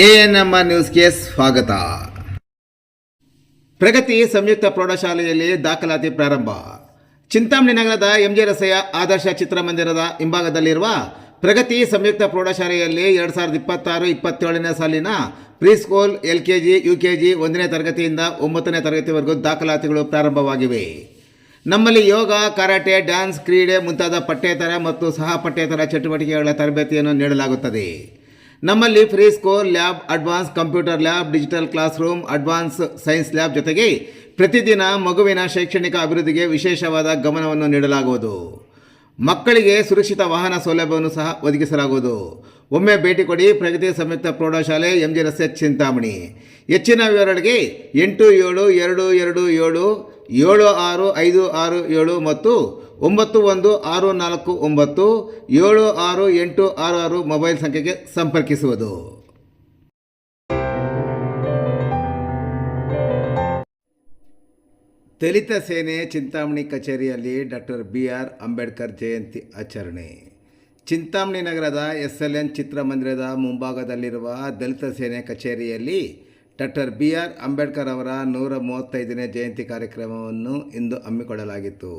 ANM ನ್ಯೂಸ್ಗೆ ಸ್ವಾಗತ. ಪ್ರಗತಿ ಸಂಯುಕ್ತ ಪ್ರೌಢಶಾಲೆಯಲ್ಲಿ ದಾಖಲಾತಿ ಪ್ರಾರಂಭ. ಚಿಂತಾಮಣಿ ನಗರದ ಎಂಜೆ ರಸ್ತೆಯ ಆದರ್ಶ ಚಿತ್ರಮಂದಿರದ ಹಿಂಭಾಗದಲ್ಲಿರುವ ಪ್ರಗತಿ ಸಂಯುಕ್ತ ಪ್ರೌಢಶಾಲೆಯಲ್ಲಿ 2026-27ನೇ ಸಾಲಿನ ಪ್ರೀಸ್ಕೂಲ್, LKG, UKG 1ನೇ ತರಗತಿಯಿಂದ 9ನೇ ತರಗತಿವರೆಗೂ ದಾಖಲಾತಿಗಳು ಪ್ರಾರಂಭವಾಗಿವೆ. ನಮ್ಮಲ್ಲಿ ಯೋಗ, ಕರಾಟೆ, ಡ್ಯಾನ್ಸ್, ಕ್ರೀಡೆ ಮುಂತಾದ ಪಠ್ಯೇತರ ಮತ್ತು ಸಹ ಪಠ್ಯೇತರ ಚಟುವಟಿಕೆಗಳ ತರಬೇತಿಯನ್ನು ನೀಡಲಾಗುತ್ತದೆ. ನಮ್ಮಲ್ಲಿ free school lab, advance computer lab, digital class room, advance science lab ಜೊತೆಗೆ ಪ್ರತಿದಿನ ಮಗುವಿನ ಶೈಕ್ಷಣಿಕ ಅಭಿವೃದ್ಧಿಗೆ ವಿಶೇಷವಾದ ಗಮನವನ್ನು ನೀಡಲಾಗುವುದು. ಮಕ್ಕಳಿಗೆ ಸುರಕ್ಷಿತ ವಾಹನ ಸೌಲಭ್ಯವನ್ನು ಸಹ ಒದಗಿಸಲಾಗುವುದು. ಒಮ್ಮೆ ಭೇಟಿ ಕೊಡಿ. ಪ್ರಗತಿ ಸಂಯುಕ್ತ ಪ್ರೌಢಶಾಲೆ, ಎಂಜೆ ರಸ್ತೆ, ಚಿಂತಾಮಣಿ. ಹೆಚ್ಚಿನ ವಿವರಗಳಿಗೆ 8772276567 ಮತ್ತು 9164976866 ಮೊಬೈಲ್ ಸಂಖ್ಯೆಗೆ ಸಂಪರ್ಕಿಸುವುದು. ದಲಿತ ಸೇನೆ ಚಿಂತಾಮಣಿ ಕಚೇರಿಯಲ್ಲಿ ಡಾಕ್ಟರ್ BR ಅಂಬೇಡ್ಕರ್ ಜಯಂತಿ ಆಚರಣೆ. ಚಿಂತಾಮಣಿ ನಗರದ SLN ಚಿತ್ರಮಂದಿರದ ಮುಂಭಾಗದಲ್ಲಿರುವ ದಲಿತ ಸೇನೆ ಕಚೇರಿಯಲ್ಲಿ ಡಾಕ್ಟರ್ BR ಅಂಬೇಡ್ಕರ್ ಅವರ 135ನೇ ಜಯಂತಿ ಕಾರ್ಯಕ್ರಮವನ್ನು ಇಂದು ಹಮ್ಮಿಕೊಳ್ಳಲಾಗಿತ್ತು.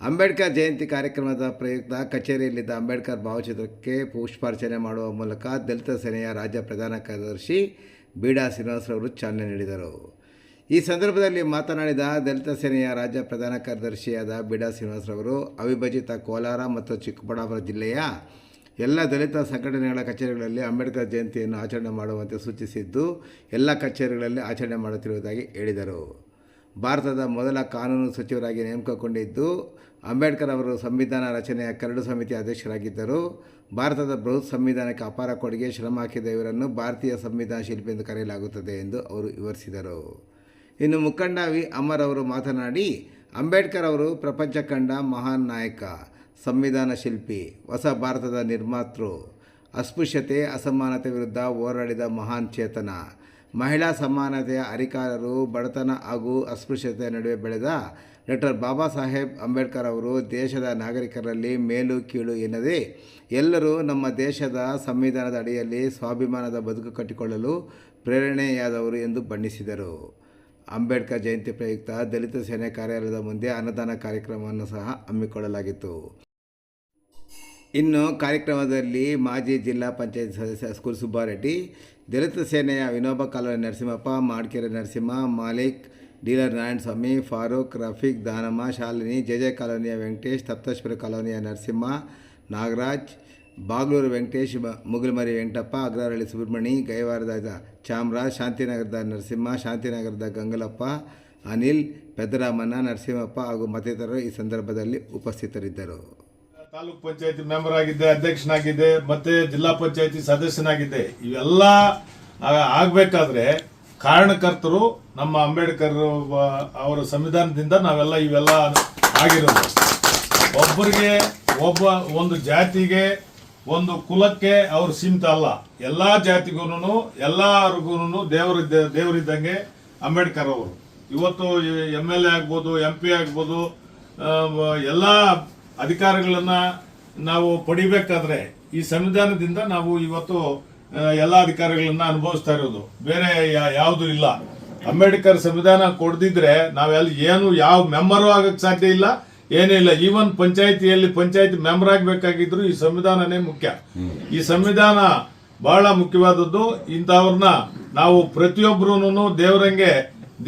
ಅಂಬೇಡ್ಕರ್ ಜಯಂತಿ ಕಾರ್ಯಕ್ರಮದ ಪ್ರಯುಕ್ತ ಕಚೇರಿಯಲ್ಲಿದ್ದ ಅಂಬೇಡ್ಕರ್ ಭಾವಚಿತ್ರಕ್ಕೆ ಪುಷ್ಪಾರ್ಚನೆ ಮಾಡುವ ಮೂಲಕ ದಲಿತ ಸೇನೆಯ ರಾಜ್ಯ ಪ್ರಧಾನ ಕಾರ್ಯದರ್ಶಿ ಬೀಡಾ ಶ್ರೀನಿವಾಸರವರು ಚಾಲನೆ ನೀಡಿದರು. ಈ ಸಂದರ್ಭದಲ್ಲಿ ಮಾತನಾಡಿದ ದಲಿತ ಸೇನೆಯ ರಾಜ್ಯ ಪ್ರಧಾನ ಕಾರ್ಯದರ್ಶಿಯಾದ ಬೀಡಾ ಶ್ರೀನಿವಾಸರವರು ಅವಿಭಜಿತ ಕೋಲಾರ ಮತ್ತು ಚಿಕ್ಕಬಳ್ಳಾಪುರ ಜಿಲ್ಲೆಯ ಎಲ್ಲ ದಲಿತ ಸಂಘಟನೆಗಳ ಕಚೇರಿಗಳಲ್ಲಿ ಅಂಬೇಡ್ಕರ್ ಜಯಂತಿಯನ್ನು ಆಚರಣೆ ಮಾಡುವಂತೆ ಸೂಚಿಸಿದ್ದು, ಎಲ್ಲ ಕಚೇರಿಗಳಲ್ಲಿ ಆಚರಣೆ ಮಾಡುತ್ತಿರುವುದಾಗಿ ಹೇಳಿದರು. ಭಾರತದ ಮೊದಲ ಕಾನೂನು ಸಚಿವರಾಗಿ ನೇಮಕಗೊಂಡಿದ್ದು ಅಂಬೇಡ್ಕರ್ ಅವರು ಸಂವಿಧಾನ ರಚನೆಯ ಕರಡು ಸಮಿತಿ ಅಧ್ಯಕ್ಷರಾಗಿದ್ದರು. ಭಾರತದ ಬೃಹತ್ ಸಂವಿಧಾನಕ್ಕೆ ಅಪಾರ ಕೊಡುಗೆ, ಶ್ರಮ ಹಾಕಿದ ಇವರನ್ನು ಭಾರತೀಯ ಸಂವಿಧಾನ ಶಿಲ್ಪಿ ಎಂದು ಕರೆಯಲಾಗುತ್ತದೆ ಎಂದು ಅವರು ವಿವರಿಸಿದರು. ಇನ್ನು ಮುಖಂಡ ವಿ ಅಮರ್ ಅವರು ಮಾತನಾಡಿ, ಅಂಬೇಡ್ಕರ್ ಅವರು ಪ್ರಪಂಚ ಕಂಡ ಮಹಾನ್ ನಾಯಕ, ಸಂವಿಧಾನ ಶಿಲ್ಪಿ, ಹೊಸ ಭಾರತದ ನಿರ್ಮಾತೃ, ಅಸ್ಪೃಶ್ಯತೆ, ಅಸಮಾನತೆ ವಿರುದ್ಧ ಹೋರಾಡಿದ ಮಹಾನ್ ಚೇತನ, ಮಹಿಳಾ ಸಮಾನತೆಯ ಹರಿಕಾರರು, ಬಡತನ ಹಾಗೂ ಅಸ್ಪೃಶ್ಯತೆಯ ನಡುವೆ ಬೆಳೆದ ಡಾಕ್ಟರ್ ಬಾಬಾ ಸಾಹೇಬ್ ಅಂಬೇಡ್ಕರ್ ಅವರು ದೇಶದ ನಾಗರಿಕರಲ್ಲಿ ಮೇಲು ಕೀಳು ಎನ್ನದೇ ಎಲ್ಲರೂ ನಮ್ಮ ದೇಶದ ಸಂವಿಧಾನದ ಅಡಿಯಲ್ಲಿ ಸ್ವಾಭಿಮಾನದ ಬದುಕು ಕಟ್ಟಿಕೊಳ್ಳಲು ಪ್ರೇರಣೆಯಾದವರು ಎಂದು ಬಣ್ಣಿಸಿದರು. ಅಂಬೇಡ್ಕರ್ ಜಯಂತಿ ಪ್ರಯುಕ್ತ ದಲಿತ ಸೇನೆ ಕಾರ್ಯಾಲಯದ ಮುಂದೆ ಅನ್ನದಾನ ಕಾರ್ಯಕ್ರಮವನ್ನು ಸಹ ಹಮ್ಮಿಕೊಳ್ಳಲಾಗಿತ್ತು. ಇನ್ನು ಕಾರ್ಯಕ್ರಮದಲ್ಲಿ ಮಾಜಿ ಜಿಲ್ಲಾ ಪಂಚಾಯತ್ ಸದಸ್ಯ ಸ್ಕೂಲ್ ಸುಬ್ಬಾರೆಡ್ಡಿ, ದಲಿತ ಸೇನೆಯ Vinoba colony Narasimhappa, Madkere Narasimha, Malik, dealer Narayanaswamy, Farooq, Rafiq, Danamma, Shalini, JJ ಕಾಲೋನಿಯ ವೆಂಕಟೇಶ್, ಸಪ್ತೇಶ್ವರ ಕಾಲೋನಿಯ ನರಸಿಂಹ, ನಾಗರಾಜ್, ಬಾಗ್ಲೂರು ವೆಂಕಟೇಶ್, ಮುಗುಲ್ಮರಿ ವೆಂಕಟಪ್ಪ, ಅಗ್ರಹಳ್ಳಿ ಸುಬ್ರಹ್ಮಣಿ, ಗೈವಾರದ ಚಾಮರಾಜ್, ಶಾಂತಿನಗರದ ನರಸಿಂಹ, ಶಾಂತಿನಗರದ ಗಂಗಲಪ್ಪ, ಅನಿಲ್, ಪೆದ್ದರಾಮಣ್ಣ, ನರಸಿಂಹಪ್ಪ ಹಾಗೂ ಮತ್ತಿತರರು ಈ ಸಂದರ್ಭದಲ್ಲಿ ಉಪಸ್ಥಿತರಿದ್ದರು. ತಾಲೂಕ್ ಪಂಚಾಯತಿ ಮೆಂಬರ್ ಆಗಿದ್ದೆ, ಅಧ್ಯಕ್ಷನಾಗಿದ್ದೆ, ಮತ್ತೆ ಜಿಲ್ಲಾ ಪಂಚಾಯತಿ ಸದಸ್ಯನಾಗಿದ್ದೆ. ಇವೆಲ್ಲ ಆಗ್ಬೇಕಾದ್ರೆ ಕಾರಣಕರ್ತರು ನಮ್ಮ ಅಂಬೇಡ್ಕರ್ ಅವರ ಸಂವಿಧಾನದಿಂದ ನಾವೆಲ್ಲ ಇವೆಲ್ಲ ಆಗಿರೋದು. ಒಬ್ಬರಿಗೆ ಒಂದು ಜಾತಿಗೆ ಒಂದು ಕುಲಕ್ಕೆ ಅವರು ಸೀಮಿತ ಅಲ್ಲ. ಎಲ್ಲಾ ಜಾತಿಗೂ ಎಲ್ಲರಿಗೂ ದೇವರಿದ್ದಂಗೆ ಅಂಬೇಡ್ಕರ್ ಅವರು. ಇವತ್ತು MLA ಆಗ್ಬೋದು, MP ಆಗ್ಬೋದು, ಎಲ್ಲ ಅಧಿಕಾರಗಳನ್ನ ನಾವು ಪಡಿಬೇಕಾದ್ರೆ ಈ ಸಂವಿಧಾನದಿಂದ ನಾವು ಇವತ್ತು ಎಲ್ಲ ಅಧಿಕಾರಗಳನ್ನ ಅನುಭವಿಸ್ತಾ ಇರೋದು. ಬೇರೆ ಯಾವುದು ಇಲ್ಲ. ಅಂಬೇಡ್ಕರ್ ಸಂವಿಧಾನ ಕೊಡದಿದ್ರೆ ನಾವೆಲ್ಲ ಯಾವ ಮೆಂಬರು ಆಗಕ್ಕೆ ಸಾಧ್ಯ ಇಲ್ಲ, ಏನೇ ಇಲ್ಲ. ಈವನ್ ಪಂಚಾಯತಿ ಮೆಂಬರ್ ಆಗಬೇಕಾಗಿದ್ರು ಈ ಸಂವಿಧಾನನೇ ಮುಖ್ಯ. ಈ ಸಂವಿಧಾನ ಬಹಳ ಮುಖ್ಯವಾದದ್ದು. ಇಂಥವ್ರನ್ನ ನಾವು ಪ್ರತಿಯೊಬ್ಬರೂ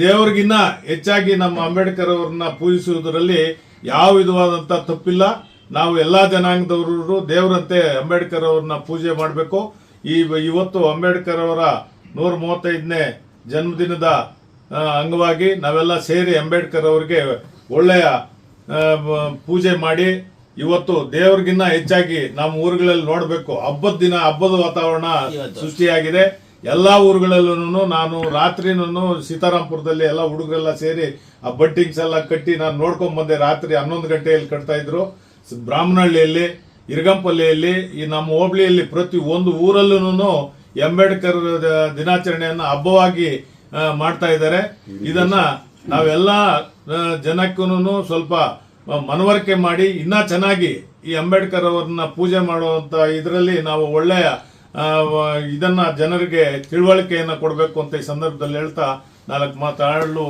ದೇವರಿಗಿನ್ನ ಹೆಚ್ಚಾಗಿ ನಮ್ಮ ಅಂಬೇಡ್ಕರ್ ಅವ್ರನ್ನ ಪೂಜಿಸುವುದರಲ್ಲಿ ಯಾವ ವಿಧವಾದಂತ ತಪ್ಪಿಲ್ಲ. ನಾವು ಎಲ್ಲಾ ಜನಾಂಗದವರು ದೇವರಂತೆ ಅಂಬೇಡ್ಕರ್ ಅವ್ರನ್ನ ಪೂಜೆ ಮಾಡಬೇಕು. ಇವತ್ತು ಅಂಬೇಡ್ಕರ್ ಅವರ 135ನೇ ಜನ್ಮದಿನದ ಅಂಗವಾಗಿ ನಾವೆಲ್ಲ ಸೇರಿ ಅಂಬೇಡ್ಕರ್ ಅವರಿಗೆ ಒಳ್ಳೆಯ ಪೂಜೆ ಮಾಡಿ ಇವತ್ತು ದೇವರಿಗಿನ್ನ ಹೆಚ್ಚಾಗಿ ನಮ್ಮ ಊರುಗಳಲ್ಲಿ ನೋಡಬೇಕು. ಹಬ್ಬದ ವಾತಾವರಣ ಸೃಷ್ಟಿಯಾಗಿದೆ. ಎಲ್ಲಾ ಊರುಗಳಲ್ಲೂ ನಾನು ರಾತ್ರಿನೂ ಸೀತಾರಾಂಪುರದಲ್ಲಿ ಎಲ್ಲ ಹುಡುಗರೆಲ್ಲ ಸೇರಿ ಆ ಬಟ್ಟಿಂಗ್ಸ್ ಎಲ್ಲ ಕಟ್ಟಿ ನಾನು ನೋಡ್ಕೊಂಡ್ ಬಂದೆ. ರಾತ್ರಿ 11 ಗಂಟೆಯಲ್ಲಿ ಕಟ್ತಾ ಇದ್ರು. ಬ್ರಾಹ್ಮಣಹಳ್ಳಿಯಲ್ಲಿ, ಇರಗಂಪಲ್ಲಿಯಲ್ಲಿ, ಈ ನಮ್ಮ ಹೋಬಳಿಯಲ್ಲಿ ಪ್ರತಿ ಒಂದು ಊರಲ್ಲೂ ಅಂಬೇಡ್ಕರ್ ದಿನಾಚರಣೆಯನ್ನ ಹಬ್ಬವಾಗಿ ಮಾಡ್ತಾ ಇದ್ದಾರೆ. ಇದನ್ನ ನಾವೆಲ್ಲ ಜನಕ್ಕೂ ಸ್ವಲ್ಪ ಮನವರಿಕೆ ಮಾಡಿ ಇನ್ನ ಚೆನ್ನಾಗಿ ಈ ಅಂಬೇಡ್ಕರ್ ಅವರನ್ನ ಪೂಜೆ ಮಾಡುವಂತ ಇದರಲ್ಲಿ ನಾವು ಒಳ್ಳೆಯ ಇದನ್ನ ಜನರಿಗೆ ತಿಳುವಳಿಕೆಯನ್ನು ಕೊಡಬೇಕು ಅಂತ ಈ ಸಂದರ್ಭದಲ್ಲಿ ಹೇಳ್ತಾ 4 ಮಾತಾಡಲು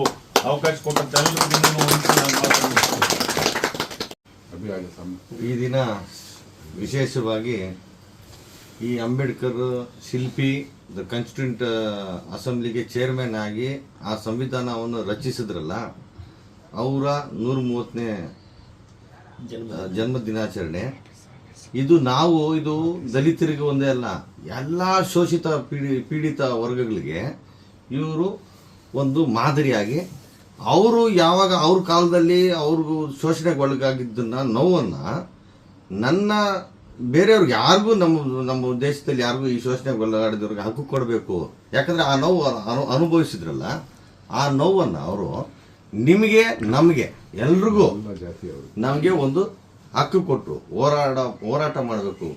ಅವಕಾಶ ಕೊಟ್ಟಂತ ಎಲ್ಲರಿಗೂ ನಾನು ಮಾತಾಡ್ತೀನಿ. ಈ ದಿನ ವಿಶೇಷವಾಗಿ ಈ ಅಂಬೇಡ್ಕರ್ ಶಿಲ್ಪಿ ದ ಕಾನ್ಸ್ಟಿಟ್ಯೂಂಟ್ ಅಸೆಂಬ್ಲಿಗೆ ಚೇರ್ಮನ್ ಆಗಿ ಆ ಸಂವಿಧಾನವನ್ನು ರಚಿಸಿದ್ರಲ್ಲ, ಅವರ 130ನೇ ಜನ್ಮ ದಿನಾಚರಣೆ. ಇದು ದಲಿತರಿಗೆ ಒಂದೇ ಅಲ್ಲ, ಎಲ್ಲ ಶೋಷಿತ ಪೀಡಿತ ವರ್ಗಗಳಿಗೆ ಇವರು ಒಂದು ಮಾದರಿಯಾಗಿ, ಅವರು ಯಾವಾಗ ಅವ್ರ ಕಾಲದಲ್ಲಿ ಅವ್ರಿಗೂ ಶೋಷಣೆಗೆ ಒಳಗಾಗಿದ್ದನ್ನ ನೋವನ್ನು ಬೇರೆಯವ್ರಿಗೆ ಯಾರಿಗೂ ನಮ್ಮ ದೇಶದಲ್ಲಿ ಯಾರಿಗೂ ಈ ಶೋಷಣೆಗೆ ಒಳಗಾಡಿದವ್ರಿಗೆ ಹಕ್ಕು ಕೊಡಬೇಕು. ಯಾಕಂದ್ರೆ ಆ ನೋವು ಅನುಭವಿಸಿದ್ರಲ್ಲ, ಆ ನೋವನ್ನು ಅವರು ನಿಮಗೆ ನಮಗೆ ಎಲ್ರಿಗೂ ನಮಗೆ ಒಂದು ಹಕ್ಕು ಕೊಟ್ಟರು, ಹೋರಾಟ ಮಾಡಬೇಕು.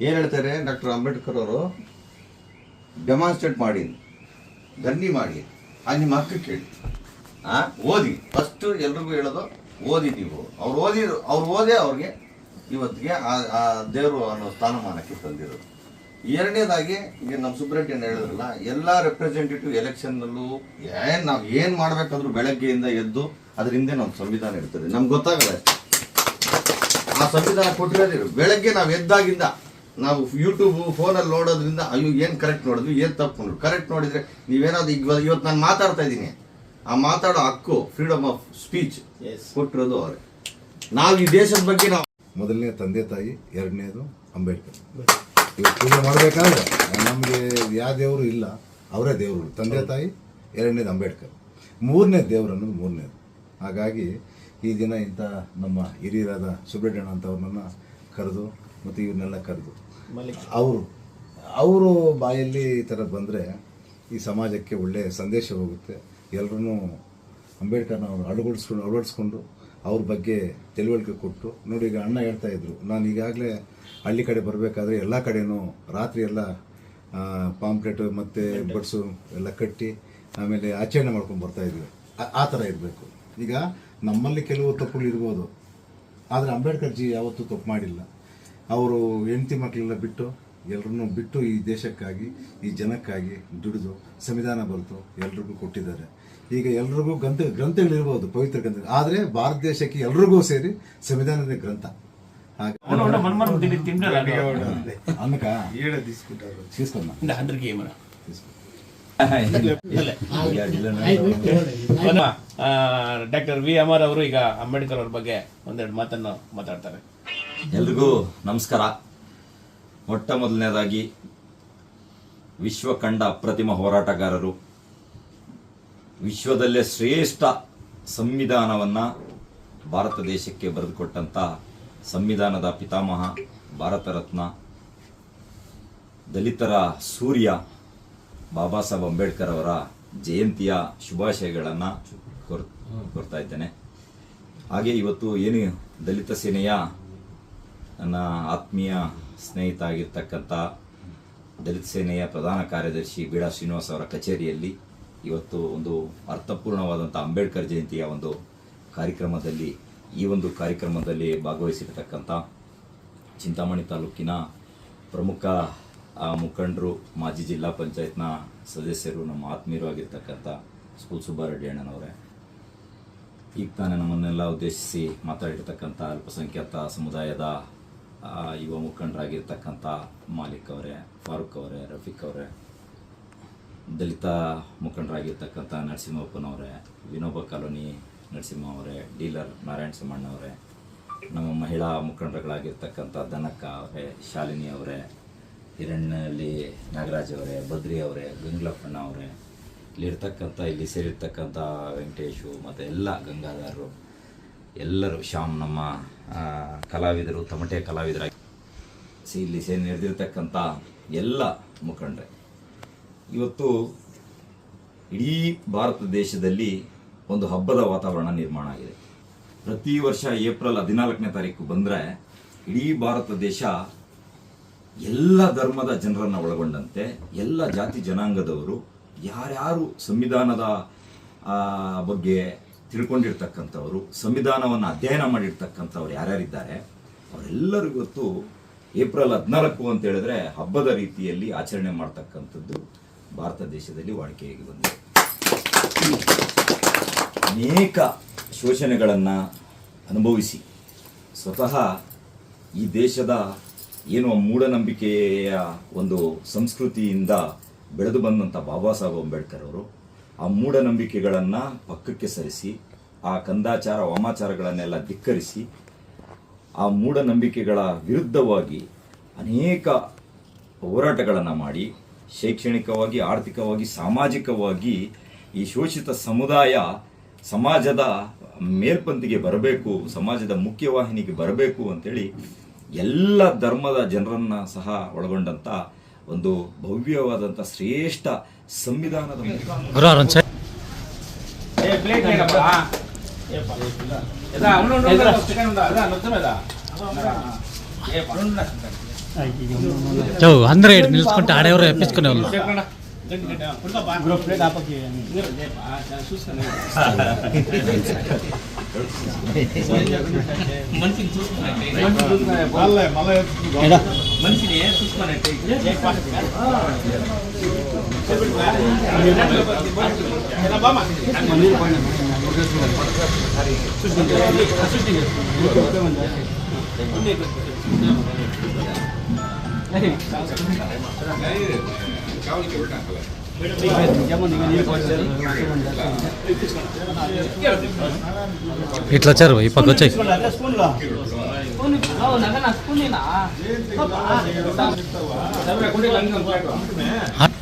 ಏನು ಹೇಳ್ತಾರೆ ಡಾಕ್ಟರ್ ಅಂಬೇಡ್ಕರ್ ಅವರು, ಡೆಮಾನ್ಸ್ಟ್ರೇಟ್ ಮಾಡಿ, ಧರಣಿ ಮಾಡಿ, ನಿಮ್ಮ ಹಕ್ಕು ಕೇಳಿ, ಓದಿ. ಫಸ್ಟ್ ಎಲ್ರಿಗೂ ಹೇಳೋದು ಓದಿ. ನೀವು ಅವ್ರು ಓದೇ ಅವ್ರಿಗೆ ಇವತ್ತಿಗೆ ಆ ದೇವರು ಅನ್ನೋ ಸ್ಥಾನಮಾನಕ್ಕೆ ತಂದಿರೋದು. ಎರಡನೇದಾಗಿ ಈಗ ನಮ್ಮ ಸುಬ್ರಹ್ಮಣ್ಯನ್ ಹೇಳಿದ್ರಲ್ಲ, ಎಲ್ಲ ರೆಪ್ರೆಸೆಂಟೇಟಿವ್ ಎಲೆಕ್ಷನ್ನಲ್ಲೂ ನಾವು ಏನು ಮಾಡ್ಬೇಕಂದ್ರೂ ಬೆಳಗ್ಗೆಯಿಂದ ಎದ್ದು ಅದ್ರ ಹಿಂದೆ ನಮ್ಮ ಸಂವಿಧಾನ ಇರ್ತದೆ. ನಮ್ಗೆ ಗೊತ್ತಾಗಲ್ಲ ಅಷ್ಟೇ. ಆ ಸಂವಿಧಾನ ಕೊಟ್ಟಿರೋದಿರು ಬೆಳಗ್ಗೆ ನಾವು ಎದ್ದಾಗಿಂದ ನಾವು ಯೂಟ್ಯೂಬ್ ಫೋನಲ್ಲಿ ನೋಡೋದ್ರಿಂದ ಅಯ್ಯೋ ಏನು ಕರೆಕ್ಟ್ ನೋಡಿದ್ವಿ, ಏನು ತಪ್ಪು ಕರೆಕ್ಟ್ ನೋಡಿದ್ರೆ ನೀವೇನಾದ್ರು ಇವತ್ತು ನಾನು ಮಾತಾಡ್ತಾ ಇದ್ದೀನಿ, ಆ ಮಾತಾಡೋ ಹಕ್ಕು ಫ್ರೀಡಮ್ ಆಫ್ ಸ್ಪೀಚ್ ಕೊಟ್ಟಿರೋದು ಅವರೇ. ನಾವು ಈ ದೇಶದ ಬಗ್ಗೆ ನಾವು ಮೊದಲನೇ ತಂದೆ ತಾಯಿ, ಎರಡನೇದು ಅಂಬೇಡ್ಕರ್. ಇವತ್ತು ಪೂಜೆ ಮಾಡಬೇಕಾದ್ರೆ ನಮಗೆ ಯಾವ ದೇವರು ಇಲ್ಲ, ಅವರೇ ದೇವರು. ತಂದೆ ತಾಯಿ, ಎರಡನೇದು ಅಂಬೇಡ್ಕರ್, ಮೂರನೇ ದೇವರು ಅನ್ನೋದು ಮೂರನೇದು. ಹಾಗಾಗಿ ಈ ದಿನ ಇಂಥ ನಮ್ಮ ಹಿರಿಯರಾದ ಸುಬ್ರಹ್ಮಣ್ಯನ್ ಅಂತವ್ರನ್ನ ಕರೆದು ಮತ್ತು ಇವ್ರನ್ನೆಲ್ಲ ಕರೆದು ಅವರು ಬಾಯಲ್ಲಿ ಈ ಥರ ಬಂದರೆ ಈ ಸಮಾಜಕ್ಕೆ ಒಳ್ಳೆಯ ಸಂದೇಶ ಹೋಗುತ್ತೆ. ಎಲ್ಲರೂ ಅಂಬೇಡ್ಕರ್ನ ಅವರು ಅಳವಡಿಸ್ಕೊಂಡು ಅವ್ರ ಬಗ್ಗೆ ತಿಳುವಳಿಕೆ ಕೊಟ್ಟು ನೋಡಿ. ಈಗ ಅಣ್ಣ ಹೇಳ್ತಾ ಇದ್ರು, ನಾನು ಈಗಾಗಲೇ ಹಳ್ಳಿ ಕಡೆ ಬರಬೇಕಾದ್ರೆ ಎಲ್ಲ ಕಡೆನೂ ರಾತ್ರಿ ಎಲ್ಲ ಪಾಂಪ್ಲೆಟ್ ಮತ್ತು ಬಡ್ಸು ಎಲ್ಲ ಕಟ್ಟಿ ಆಮೇಲೆ ಆಚರಣೆ ಮಾಡ್ಕೊಂಡು ಬರ್ತಾಯಿದ್ವಿ. ಆ ಥರ ಇರಬೇಕು. ಈಗ ನಮ್ಮಲ್ಲಿ ಕೆಲವು ತಪ್ಪುಗಳು ಇರ್ಬೋದು, ಆದರೆ ಅಂಬೇಡ್ಕರ್ ಜಿ ಯಾವತ್ತೂ ತಪ್ಪು ಮಾಡಿಲ್ಲ. ಅವರು ಹೆಂಡತಿ ಮಕ್ಕಳೆಲ್ಲ ಬಿಟ್ಟು ಎಲ್ಲರನ್ನೂ ಬಿಟ್ಟು ಈ ದೇಶಕ್ಕಾಗಿ, ಈ ಜನಕ್ಕಾಗಿ ದುಡಿದು ಸಂವಿಧಾನ ಬರೆದು ಎಲ್ರಿಗೂ ಕೊಟ್ಟಿದ್ದಾರೆ. ಈಗ ಎಲ್ರಿಗೂ ಗ್ರಂಥಗಳಿರ್ಬೋದು, ಪವಿತ್ರ ಗ್ರಂಥ, ಆದರೆ ಭಾರತ ದೇಶಕ್ಕೆ ಎಲ್ರಿಗೂ ಸೇರಿ ಸಂವಿಧಾನದ ಗ್ರಂಥ. ಹಾಗೆ ಅನ್ನಕ ಡಾಕ್ಟರ್ ವಿ ಅಮರ್ ಅವರು ಈಗ ಅಂಬೇಡ್ಕರ್ ಅವ್ರ ಬಗ್ಗೆ ಒಂದೆರಡು ಮಾತನ್ನು ಮಾತಾಡ್ತಾರೆ. ಎಲ್ರಿಗೂ ನಮಸ್ಕಾರ. ಮೊಟ್ಟ ಮೊದಲನೇದಾಗಿ ವಿಶ್ವ ಕಂಡ ಅಪ್ರತಿಮ ಹೋರಾಟಗಾರರು, ವಿಶ್ವದಲ್ಲೇ ಶ್ರೇಷ್ಠ ಸಂವಿಧಾನವನ್ನ ಭಾರತ ದೇಶಕ್ಕೆ ಬರೆದುಕೊಟ್ಟಂತ ಸಂವಿಧಾನದ ಪಿತಾಮಹ, ಭಾರತ ರತ್ನ, ದಲಿತರ ಸೂರ್ಯ ಬಾಬಾ ಸಾಹೇಬ್ ಅಂಬೇಡ್ಕರ್ ಅವರ ಜಯಂತಿಯ ಶುಭಾಶಯಗಳನ್ನು ಕೋರ್ತಾ ಇದ್ದೇನೆ. ಹಾಗೆ ಇವತ್ತು ಏನು ದಲಿತ ಸೇನೆಯ ನನ್ನ ಆತ್ಮೀಯ ಸ್ನೇಹಿತ ಆಗಿರ್ತಕ್ಕಂಥ ದಲಿತ ಸೇನೆಯ ಪ್ರಧಾನ ಕಾರ್ಯದರ್ಶಿ ಬೀಡಾ ಶ್ರೀನಿವಾಸ್ ಅವರ ಕಚೇರಿಯಲ್ಲಿ ಇವತ್ತು ಒಂದು ಅರ್ಥಪೂರ್ಣವಾದಂಥ ಅಂಬೇಡ್ಕರ್ ಜಯಂತಿಯ ಒಂದು ಕಾರ್ಯಕ್ರಮದಲ್ಲಿ ಭಾಗವಹಿಸಿರ್ತಕ್ಕಂಥ ಚಿಂತಾಮಣಿ ತಾಲೂಕಿನ ಪ್ರಮುಖ ಮುಖಂಡರು, ಮಾಜಿ ಜಿಲ್ಲಾ ಪಂಚಾಯತ್ನ ಸದಸ್ಯರು, ನಮ್ಮ ಆತ್ಮೀಯರು ಆಗಿರ್ತಕ್ಕಂಥ ಸ್ಕೂಲ್ ಸುಬ್ಬಾರೆಡ್ಡಿ ಅಣ್ಣನವರೇ, ಈಗ ತಾನೇ ನಮ್ಮನ್ನೆಲ್ಲ ಉದ್ದೇಶಿಸಿ ಮಾತಾಡಿರ್ತಕ್ಕಂಥ ಅಲ್ಪಸಂಖ್ಯಾತ ಸಮುದಾಯದ ಯುವ ಮುಖಂಡರಾಗಿರ್ತಕ್ಕಂಥ ಮಾಲಿಕ್ ಅವರೇ, ಫಾರೂಕ್ ಅವರೇ, ರಫೀಕ್ ಅವರೇ, ದಲಿತ ಮುಖಂಡರಾಗಿರ್ತಕ್ಕಂಥ ನರಸಿಂಹಪ್ಪನವರೇ, ವಿನೋಬ ಕಾಲೋನಿ ನರಸಿಂಹ ಅವರೇ, ಡೀಲರ್ ನಾರಾಯಣ ಸಮ್ಮಣ್ಣ ಅವರೇ, ನಮ್ಮ ಮಹಿಳಾ ಮುಖಂಡರುಗಳಾಗಿರ್ತಕ್ಕಂಥ ದನಕ್ಕ ಅವರೇ, ಶಾಲಿನಿ ಅವರೇ, ಹಿರಣ್ಣಲ್ಲಿ ನಾಗರಾಜ್ ಅವರೇ, ಬದ್ರಿ ಅವರೇ, ಗಂಗ್ಲಪ್ಪಣ್ಣ ಅವರೇ, ಇಲ್ಲಿ ಸೇರಿರ್ತಕ್ಕಂಥ ವೆಂಕಟೇಶು ಮತ್ತು ಎಲ್ಲ ಗಂಗಾಧರರು, ಎಲ್ಲರೂ, ಶ್ಯಾಮ್ ನಮ್ಮ ಕಲಾವಿದರು, ತಮಟೆ ಕಲಾವಿದರಾಗಿ ಇಲ್ಲಿ ನಡೆದಿರ್ತಕ್ಕಂಥ ಎಲ್ಲ ಮುಖಂಡರೇ, ಇವತ್ತು ಇಡೀ ಭಾರತ ದೇಶದಲ್ಲಿ ಒಂದು ಹಬ್ಬದ ವಾತಾವರಣ ನಿರ್ಮಾಣ ಆಗಿದೆ. ಪ್ರತಿ ವರ್ಷ ಏಪ್ರಿಲ್ 14ನೇ ತಾರೀಕು ಬಂದರೆ ಇಡೀ ಭಾರತ ದೇಶ ಎಲ್ಲ ಧರ್ಮದ ಜನರನ್ನು ಒಳಗೊಂಡಂತೆ ಎಲ್ಲ ಜಾತಿ ಜನಾಂಗದವರು ಯಾರ್ಯಾರು ಸಂವಿಧಾನದ ಬಗ್ಗೆ ತಿಳ್ಕೊಂಡಿರ್ತಕ್ಕಂಥವರು, ಸಂವಿಧಾನವನ್ನು ಅಧ್ಯಯನ ಮಾಡಿರ್ತಕ್ಕಂಥವ್ರು ಯಾರ್ಯಾರಿದ್ದಾರೆ ಅವರೆಲ್ಲರೂ ಇವತ್ತು ಏಪ್ರಿಲ್ 14 ಅಂತ ಹೇಳಿದ್ರೆ ಹಬ್ಬದ ರೀತಿಯಲ್ಲಿ ಆಚರಣೆ ಮಾಡ್ತಕ್ಕಂಥದ್ದು ಭಾರತ ದೇಶದಲ್ಲಿ ವಾಡಿಕೆಯಾಗಿ ಬಂದಿದೆ. ಅನೇಕ ಶೋಷಣೆಗಳನ್ನು ಅನುಭವಿಸಿ ಸ್ವತಃ ಈ ದೇಶದ ಏನು ಮೂಢನಂಬಿಕೆಯ ಒಂದು ಸಂಸ್ಕೃತಿಯಿಂದ ಬೆಳೆದು ಬಂದಂಥ ಬಾಬಾ ಸಾಹೇಬ್ ಅಂಬೇಡ್ಕರ್ ಅವರು ಆ ಮೂಢನಂಬಿಕೆಗಳನ್ನು ಪಕ್ಕಕ್ಕೆ ಸರಿಸಿ ಆ ಕಂದಾಚಾರ ವಾಮಾಚಾರಗಳನ್ನೆಲ್ಲ ಧಿಕ್ಕರಿಸಿ ಆ ಮೂಢನಂಬಿಕೆಗಳ ವಿರುದ್ಧವಾಗಿ ಅನೇಕ ಹೋರಾಟಗಳನ್ನು ಮಾಡಿ ಶೈಕ್ಷಣಿಕವಾಗಿ, ಆರ್ಥಿಕವಾಗಿ, ಸಾಮಾಜಿಕವಾಗಿ ಈ ಶೋಷಿತ ಸಮುದಾಯ ಸಮಾಜದ ಮೇಲ್ಪಂತಿಗೆ ಬರಬೇಕು, ಸಮಾಜದ ಮುಖ್ಯವಾಹಿನಿಗೆ ಬರಬೇಕು ಅಂತೇಳಿ ಎಲ್ಲ ಧರ್ಮದ ಜನರನ್ನ ಸಹ ಒಳಗೊಂಡಂಥ ಒಂದು ಭವ್ಯವಾದಂಥ ಶ್ರೇಷ್ಠ ಸಂವಿಧಾನದ ಅಂದ್ರೆ ನಿಲ್ಸ್ಕೊಂಡೆ ಆಡೆಯವರು ಎಪ್ಪಿಸ್ಕೊಂಡೆ ఇట్లా వచ్చారు ఈ పక్క వచ్చాయి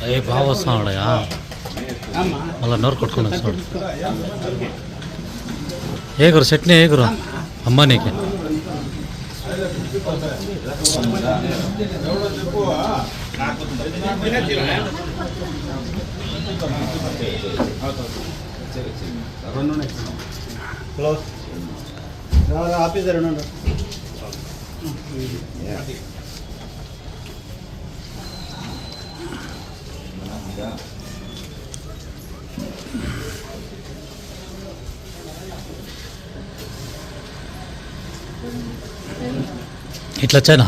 ఏ బాగా వస్తున్నాడయా మళ్ళీ నోరు కొట్టుకుని వస్తాడు ఏ గురు చట్నీ ఏ గురు అమ్మా నీకే ఆఫీసర్ ఇట్లా వచ్చానా